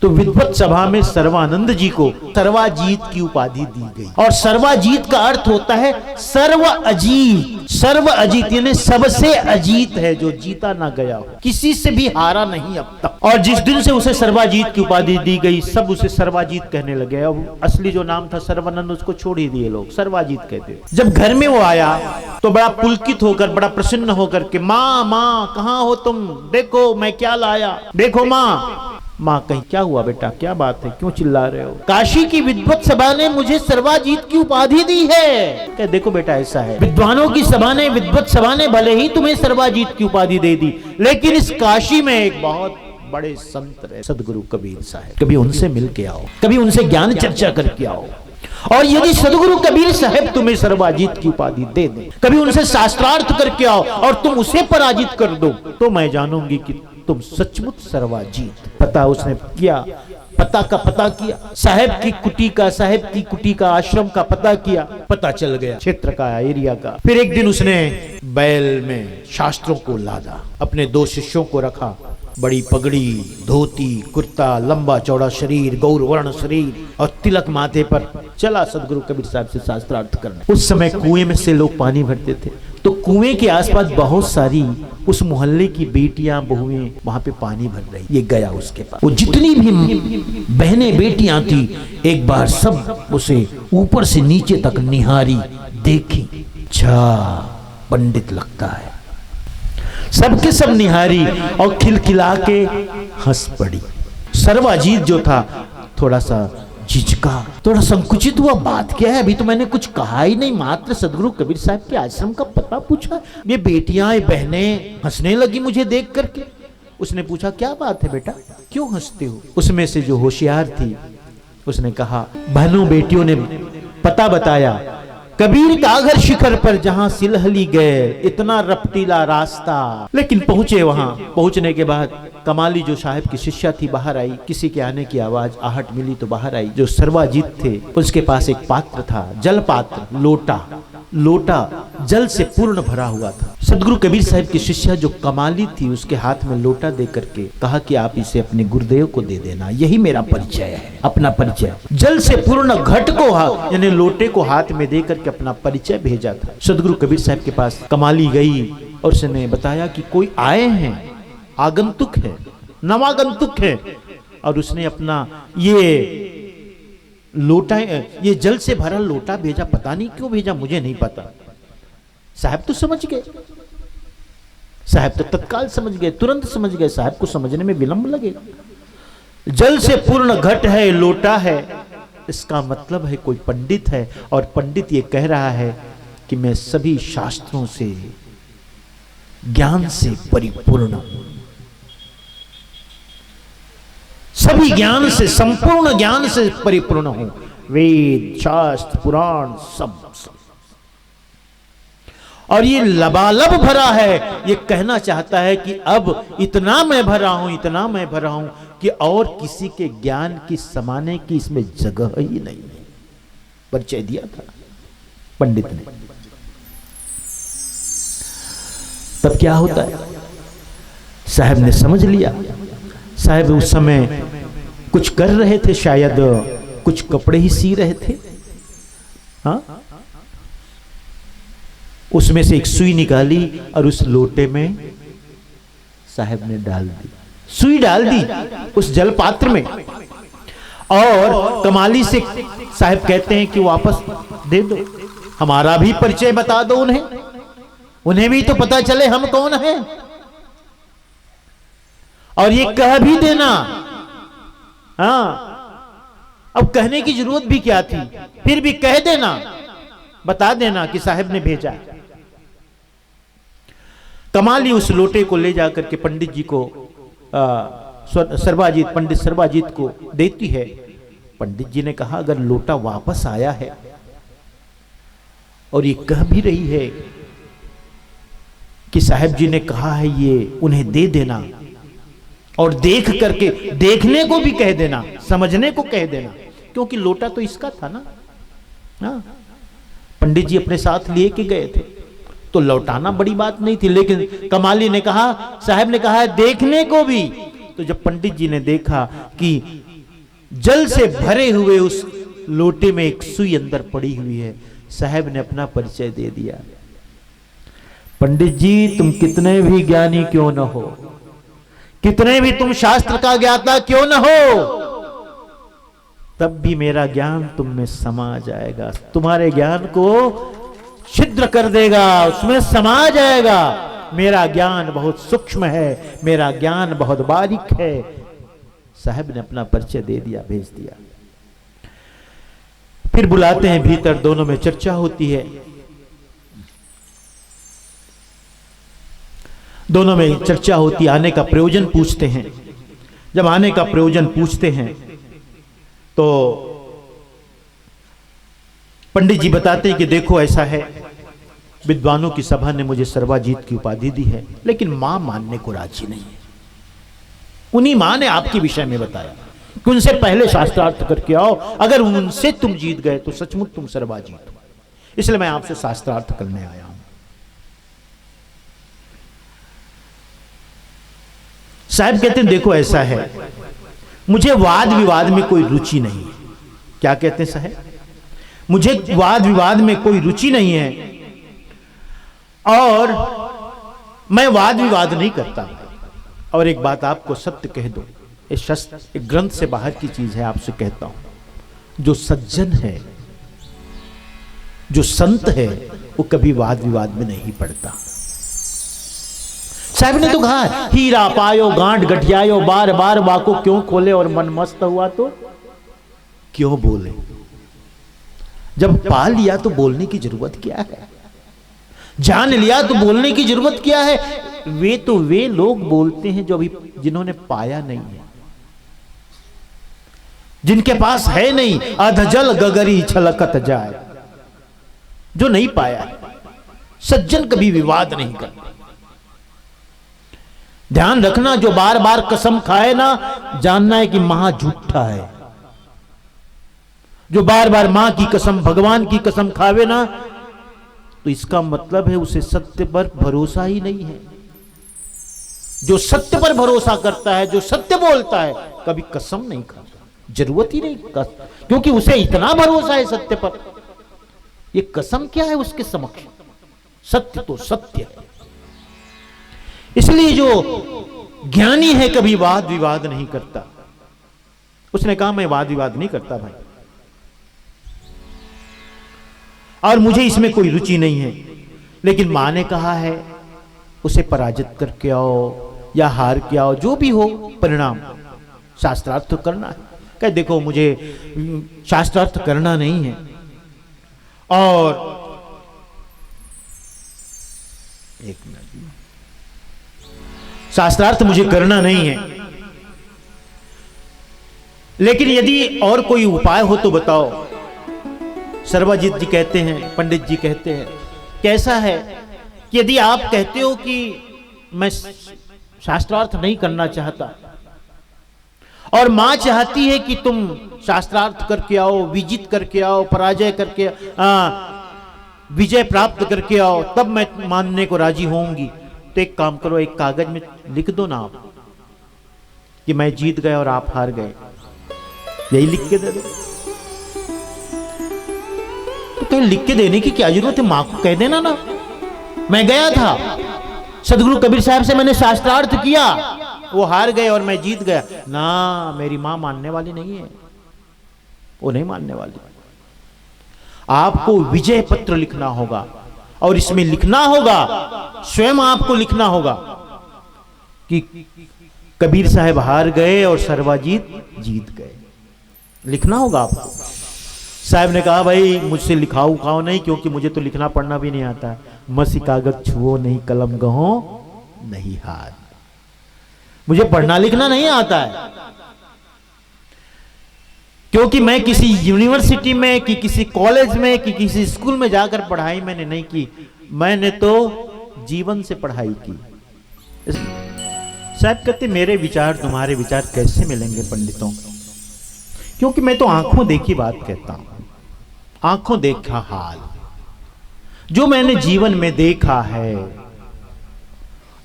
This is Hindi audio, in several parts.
तो विद्वत सभा में सर्वानंद जी को सर्वाजीत की उपाधि दी गई। और सर्वाजीत का अर्थ होता है सर्व अजीत। सर्व अजीत यानी सबसे अजीत है, जो जीता ना गया हो, किसी से भी हारा नहीं अब तक। और जिस दिन से उसे सर्वाजीत की उपाधि दी गई, सब उसे सर्वाजीत कहने लगे। अब असली जो नाम था सर्वानंद, उसको छोड़ ही दिए लोग, सर्वाजीत कहते। जब घर में वो आया तो बड़ा पुलकित होकर, बड़ा प्रसन्न होकर के, माँ माँ कहाँ हो तुम, देखो मैं क्या लाया, देखो माँ। माँ कहीं क्या हुआ बेटा, क्या बात है, क्यों चिल्ला रहे हो? काशी की विद्वत सभा ने मुझे सर्वाजीत की उपाधि दी है। क्या देखो बेटा ऐसा है, विद्वानों की सभा ने, विद्वत सभा ने भले ही तुम्हें सर्वाजीत की उपाधि दे दी, लेकिन इस काशी में एक बहुत बड़े संत रहे, सदगुरु कबीर साहब, कभी उनसे मिल के आओ, कभी उनसे ज्ञान चर्चा करके आओ। और यदि सदगुरु कबीर साहब तुम्हें सर्वाजीत की उपाधि दे दें, कभी उनसे शास्त्रार्थ करके आओ और तुम उसे पराजित कर दो, तो मैं जानूंगी कि तुम सचमुच सर्वाजीत। पता उसने किया, पता का पता किया, साहेब की कुटी का आश्रम का पता किया, पता चल गया क्षेत्र का, एरिया का। फिर एक दिन उसने बैल में शास्त्रों को लादा, अपने 2 शिष्यों को रखा, बड़ी पगड़ी, धोती, कुर्ता, लंबा चौड़ा शरीर, गौर वर्ण शरीर और तिलक माथे पर चला सदगुरु कबीर साहब से शास्त्रार्थ करने। उस समय कुएं में से लोग पानी भरते थे, तो कुएं के आसपास बहुत सारी उस मोहल्ले की बेटियां बहुएं वहां पे पानी भर रही। ये गया उसके पास, वो जितनी भी बहनें बेटियां थी, एक बार सब उसे ऊपर से नीचे तक निहारी, देखी, अच्छा पंडित लगता है, सबके सब निहारी और खिलखिला के हंस पड़ी। सर्वाजीत जो था थोड़ा सा झिझका, थोड़ा संकुचित हुआ, बात क्या है, अभी तो मैंने कुछ कहा ही नहीं, मात्र सदगुरु कबीर साहब के आश्रम का पता पूछा। ये बेटियां बहनें हंसने लगी मुझे देख करके। उसने पूछा क्या बात है बेटा, क्यों हंसते हो? उसमें से जो होशियार थी उसने कहा, बहनों बेटियों ने पता बताया, कबीर का घर शिखर पर जहां सिलहली गए, इतना रपटीला रास्ता, लेकिन पहुंचे। वहां पहुंचने के बाद कमाली जो साहब की शिष्या थी बाहर आई, किसी के आने की आवाज, आहट मिली तो बाहर आई। जो सर्वाजीत थे उसके पास एक पात्र था, जल पात्र, लोटा जल से पूर्ण भरा हुआ था। सदगुरु कबीर साहब की शिष्या जो कमाली थी, उसके हाथ में लोटा दे करके कहा कि आप इसे अपने गुरुदेव को दे देना, यही मेरा परिचय है, अपना परिचय। जल से पूर्ण घट को यानी लोटे को हाथ में दे करके अपना परिचय भेजा था। सदगुरु कबीर साहब के पास कमाली गई और उसने बताया कि कोई आए हैं, आगंतुक है, नवागंतुक है, और उसने अपना ये लोटा, ये जल से भरा लोटा भेजा। पता नहीं क्यों भेजा, मुझे नहीं पता। साहब तो समझ गए, साहब तो तत्काल समझ गए, तुरंत समझ गए, साहब को समझने में विलंब लगेगा। जल से पूर्ण घट है, लोटा है, इसका मतलब है कोई पंडित है, और पंडित ये कह रहा है कि मैं सभी शास्त्रों से, ज्ञान से परिपूर्ण हूं, सभी ज्ञान से, संपूर्ण ज्ञान से परिपूर्ण हूं, वेद शास्त्र पुराण सब। और ये लबालब भरा है, ये कहना चाहता है कि अब इतना मैं भरा हूं, इतना मैं भरा हूं कि और किसी के ज्ञान की समाने की इसमें जगह ही नहीं है। परिचय दिया था पंडित ने। तब क्या होता है, साहब ने समझ लिया। साहब उस समय कुछ कर रहे थे, शायद कुछ कपड़े ही सी रहे थे। हाँ, उसमें से एक सुई निकाली और उस लोटे में साहब ने डाल दी, सुई डाल दी उस जल पात्र में। और कमाली से साहब कहते हैं कि वापस दे दो, हमारा भी परिचय बता दो उन्हें, उन्हें भी तो पता चले हम कौन हैं, और ये कह भी देना। हाँ, अब कहने की जरूरत भी क्या थी, फिर भी कह देना, बता देना कि साहब ने भेजा। कमाली उस लोटे को ले जाकर के पंडित जी को, सर्वाजीत, पंडित सर्वाजीत को देती है। पंडित जी ने कहा, अगर लोटा वापस आया है और ये कह भी रही है कि साहब जी ने कहा है ये उन्हें दे देना, और देख करके, देखने को भी कह देना, समझने को कह देना, क्योंकि लोटा तो इसका था ना। हाँ, पंडित जी अपने साथ लिए के गए थे, तो लौटाना बड़ी बात नहीं थी। लेकिन कमाली ने कहा, साहब ने कहा है देखने को भी। तो जब पंडित जी ने देखा कि जल से भरे हुए उस लोटे में एक सुई अंदर पड़ी हुई है। साहब ने अपना परिचय दे दिया। पंडित जी, तुम कितने भी ज्ञानी क्यों न हो, कितने भी तुम शास्त्र का ज्ञाता क्यों न हो, तब भी मेरा ज्ञान तुम में समा जाएगा, तुम्हारे ज्ञान को छिद्र कर देगा, उसमें समा जाएगा। मेरा ज्ञान बहुत सूक्ष्म है, मेरा ज्ञान बहुत बारीक है। साहब ने अपना परिचय दे दिया, भेज दिया। फिर बुलाते हैं भीतर, दोनों में चर्चा होती है। दोनों में चर्चा होती, आने का प्रयोजन पूछते हैं। जब आने का प्रयोजन पूछते हैं तो पंडित जी बताते हैं कि देखो ऐसा है, विद्वानों की सभा ने मुझे सर्वाजीत की उपाधि दी है, लेकिन मां मानने को राजी नहीं है। उन्हीं मां ने आपके विषय में बताया कि उनसे पहले शास्त्रार्थ करके आओ, अगर उनसे तुम जीत गए तो सचमुच तुम सर्वाजीत हो, इसलिए मैं आपसे शास्त्रार्थ करने आया हूं। साहब कहते हैं देखो ऐसा है, मुझे वाद विवाद में कोई रुचि नहीं है। क्या कहते हैं साहब? मुझे वाद विवाद में कोई रुचि नहीं है और मैं वाद विवाद नहीं करता। और एक बात आपको सत्य कह दो, एक ग्रंथ से बाहर की चीज है, आपसे कहता हूं, जो सज्जन है, जो संत है, वो कभी वाद विवाद में नहीं पड़ता। साहब ने तो कहा, हीरा पायो गांठ गठियायो, बार बार वाको क्यों खोले, और मन मस्त हुआ तो क्यों बोले। जब पा लिया तो बोलने की जरूरत क्या है, जान लिया तो बोलने की जरूरत क्या है। वे तो वे लोग बोलते हैं जो अभी जिन्होंने पाया नहीं है, जिनके पास है नहीं। अधजल गगरी छलकत जाए, जो नहीं पाया। सज्जन कभी विवाद नहीं करते। ध्यान रखना, जो बार बार कसम खाए ना, जानना है कि महा झूठा है। जो बार बार मां की कसम, भगवान की कसम खावे ना, तो इसका मतलब है उसे सत्य पर भरोसा ही नहीं है। जो सत्य पर भरोसा करता है, जो सत्य बोलता है, कभी कसम नहीं खाता, जरूरत ही नहीं, क्योंकि उसे इतना भरोसा है सत्य पर। ये कसम क्या है उसके समक्ष, सत्य तो सत्य है। इसलिए जो ज्ञानी है कभी वाद विवाद नहीं करता। उसने कहा मैं वाद विवाद नहीं करता भाई, और मुझे इसमें कोई रुचि नहीं है, लेकिन मां ने कहा है उसे पराजित करके आओ या हार के आओ, जो भी हो परिणाम, शास्त्रार्थ तो करना है। कह देखो मुझे शास्त्रार्थ करना नहीं है, और एक मिनट, शास्त्रार्थ मुझे करना नहीं है, लेकिन यदि और कोई उपाय हो तो बताओ। सर्वजीत जी कहते हैं, पंडित जी कहते हैं, कैसा है कि यदि आप कहते हो कि मैं शास्त्रार्थ नहीं करना चाहता, और मां चाहती है कि तुम शास्त्रार्थ करके आओ, विजित करके आओ, पराजय करके विजय प्राप्त करके आओ, तब मैं मानने को राजी होंगी। तो एक काम करो, एक कागज में लिख दो ना आप कि मैं जीत गया और आप हार गए, यही लिख के दे दो। तो कहीं लिख के देने की क्या जरूरत है, मां को कह देना ना, मैं गया था सदगुरु कबीर साहब से, मैंने शास्त्रार्थ किया, वो हार गए और मैं जीत गया ना। मेरी मां मानने वाली नहीं है, वो नहीं मानने वाली। आपको विजय पत्र लिखना होगा, और इसमें लिखना होगा, स्वयं आपको लिखना होगा कि कबीर साहब हार गए और सर्वाजीत जीत गए, लिखना होगा आपको। साहब ने कहा भाई मुझसे लिखाओ उखाओ नहीं, क्योंकि मुझे तो लिखना पढ़ना भी नहीं आता। मसी कागज छुओ नहीं, कलम गहो नहीं हाथ, मुझे पढ़ना लिखना नहीं आता है। क्योंकि मैं किसी यूनिवर्सिटी में, कि किसी कॉलेज में, कि किसी स्कूल में जाकर पढ़ाई मैंने नहीं की, मैंने तो जीवन से पढ़ाई की। साहब कहते मेरे विचार तुम्हारे विचार कैसे मिलेंगे पंडितों, क्योंकि मैं तो आंखों देखी बात कहता हूं, आंखों देखा हाल, जो मैंने जीवन में देखा है।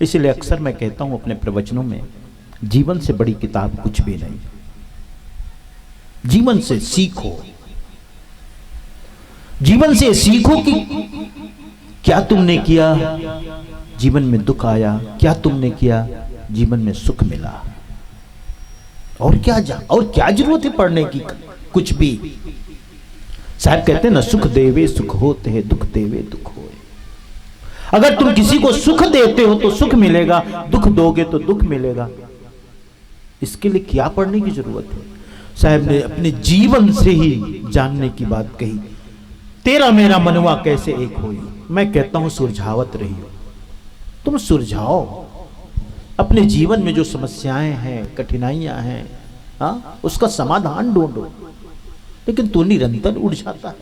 इसलिए अक्सर मैं कहता हूं अपने प्रवचनों में, जीवन से बड़ी किताब कुछ भी नहीं। जीवन से सीखो, जीवन से सीखो कि क्या तुमने किया जीवन में दुख आया, क्या तुमने किया जीवन में सुख मिला, और क्या जरूरत है पढ़ने की कुछ भी। साहब कहते हैं ना, सुख देवे सुख होते हैं, दुख देवे दुख होए। अगर तुम किसी को सुख देते हो तो सुख मिलेगा, दुख दोगे तो दुख मिलेगा। इसके लिए क्या पढ़ने की जरूरत है। साहब ने अपने जीवन से ही जानने की बात कही। तेरा मेरा मनवा कैसे एक होई। मैं कहता हूं सुलझावत रहियो, तुम सुलझाओ अपने जीवन में जो समस्याएं हैं, कठिनाइयां हैं, उसका समाधान ढूंढो। लेकिन तू निरंतर उलझाता है,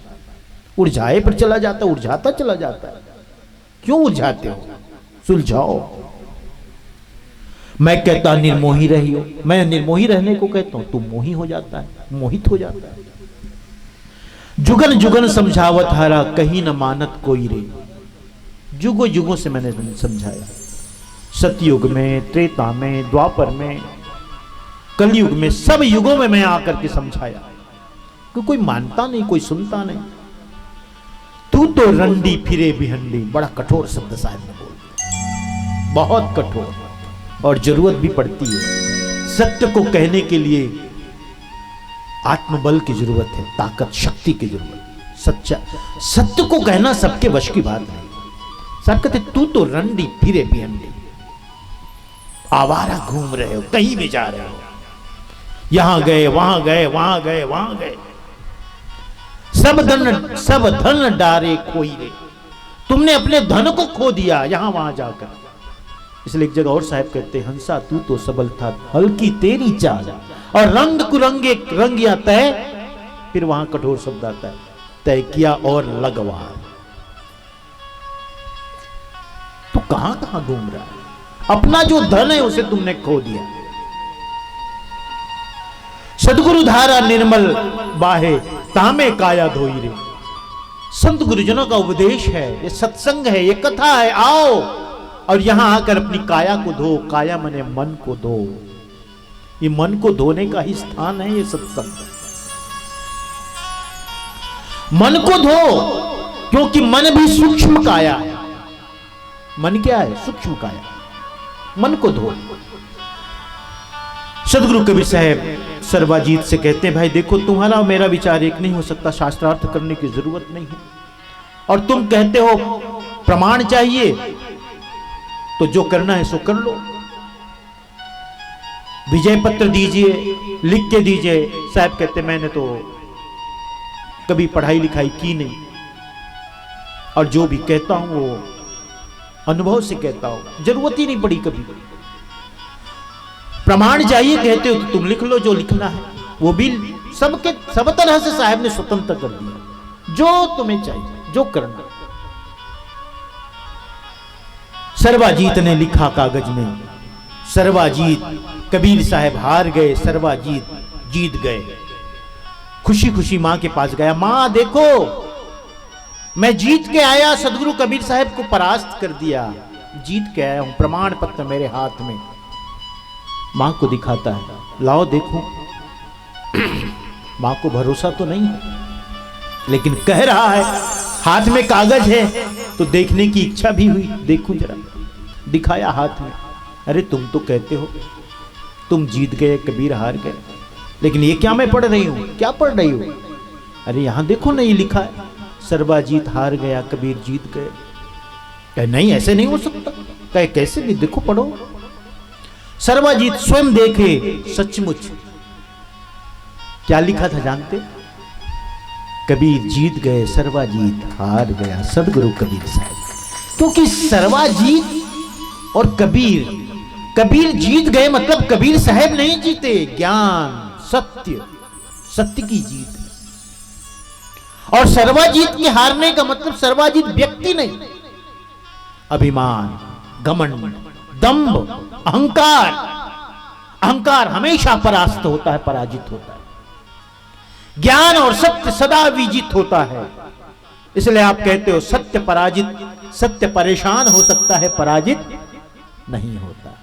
उलझाए पर चला जाता, उलझाता चला जाता है। क्यों उलझाते हो? सुलझाओ। मैं कहता निर्मोही रहियो, मैं निर्मोही रहने को कहता हूं, तू मोही हो जाता है, मोहित हो जाता है। जुगन जुगन समझावत हारा, कहीं न मानत कोई रे। जुगों जुगों से मैंने समझाया, सतयुग में, त्रेता में, द्वापर में, कलयुग में, सब युगों में मैं आकर के समझाया कि कोई मानता नहीं, कोई सुनता नहीं। तू तो रंडी फिरे भिहंडी। बड़ा कठोर शब्द साहब ने बोल दिया, बहुत कठोर, और जरूरत भी पड़ती है। सत्य को कहने के लिए आत्मबल की जरूरत है, ताकत, शक्ति की जरूरत है। सच्चा सत्य को कहना सबके वश की बात नहीं। सब कहते तू तो रंडी फिरे भिहंडी, आवारा घूम रहे हो, कहीं भी जा रहे हो, यहां गए वहां गए, वहां गए वहां गए, सब धन डारे खोई रे। तुमने अपने धन को खो दिया यहां वहां जाकर। इसलिए एक जगह और साहब कहते, हंसा तू तो सबल था, हल्की तेरी चाल, और रंग कुरंगे रंग या तय। फिर वहां कठोर शब्द आता है, तय किया और लगवा। तू कहां कहां घूम रहा है? अपना जो धन है उसे तुमने खो दिया। सदगुरु धारा निर्मल बाहे, तामे काया धोई रे। संत गुरुजनों का उपदेश है, ये सत्संग है, ये कथा है। आओ और यहां आकर अपनी काया को धो। काया मने मन को धो। ये मन को धोने का ही स्थान है ये सत्संग। मन को धो, क्योंकि मन भी सूक्ष्म काया है। मन क्या है? सूक्ष्म काया। मन को धो। सदगुरु कबीर साहब सर्वाजीत से कहते हैं, भाई देखो तुम्हारा और मेरा विचार एक नहीं हो सकता, शास्त्रार्थ करने की जरूरत नहीं है। और तुम कहते हो प्रमाण चाहिए, तो जो करना है सो कर लो। विजय पत्र दीजिए, लिख के दीजिए। साहब कहते मैंने तो कभी पढ़ाई लिखाई की नहीं, और जो भी कहता हूं वो अनुभव से कहता हूं, जरूरत ही नहीं पड़ी कभी। प्रमाण चाहिए कहते हो तो तुम लिख लो जो लिखना है, वो भी सब तरह से साहब ने स्वतंत्र कर दिया, जो तुम्हें चाहिए जो करना। सर्वाजीत ने लिखा कागज में, सर्वाजीत कबीर साहब हार गए, सर्वाजीत जीत गए। खुशी खुशी मां के पास गया, मां देखो मैं जीत के आया, सदगुरु कबीर साहब को परास्त कर दिया, जीत के आया हूं, प्रमाण पत्र मेरे हाथ में। मां को दिखाता है, लाओ देखो। मां को भरोसा तो नहीं है, लेकिन कह रहा है, हाथ में कागज है तो देखने की इच्छा भी हुई, देखूं जरा। दिखाया हाथ में, अरे तुम तो कहते हो तुम जीत गए, कबीर हार गए, लेकिन ये क्या मैं पढ़ रही हूं? क्या पढ़ रही हूं? अरे यहां देखो ना, ये लिखा है सर्वाजीत हार गया, कबीर जीत गए। कहे नहीं, ऐसे नहीं हो सकता। कहे कैसे भी? देखो पढ़ो। सर्वाजीत स्वयं देखे, सचमुच क्या लिखा था जानते? कबीर जीत गए, सर्वाजीत हार गया, सदगुरु कबीर साहब। क्योंकि सर्वाजीत और कबीर जीत गए मतलब कबीर साहब नहीं जीते, ज्ञान सत्य की जीत। और सर्वाजीत के हारने का मतलब सर्वाजीत व्यक्ति नहीं, अभिमान, घमंड, दंभ, अहंकार हमेशा परास्त होता है, पराजित होता है। ज्ञान और सत्य सदा विजित होता है। इसलिए आप कहते हो सत्य पराजित, सत्य परेशान हो सकता है, पराजित नहीं होता।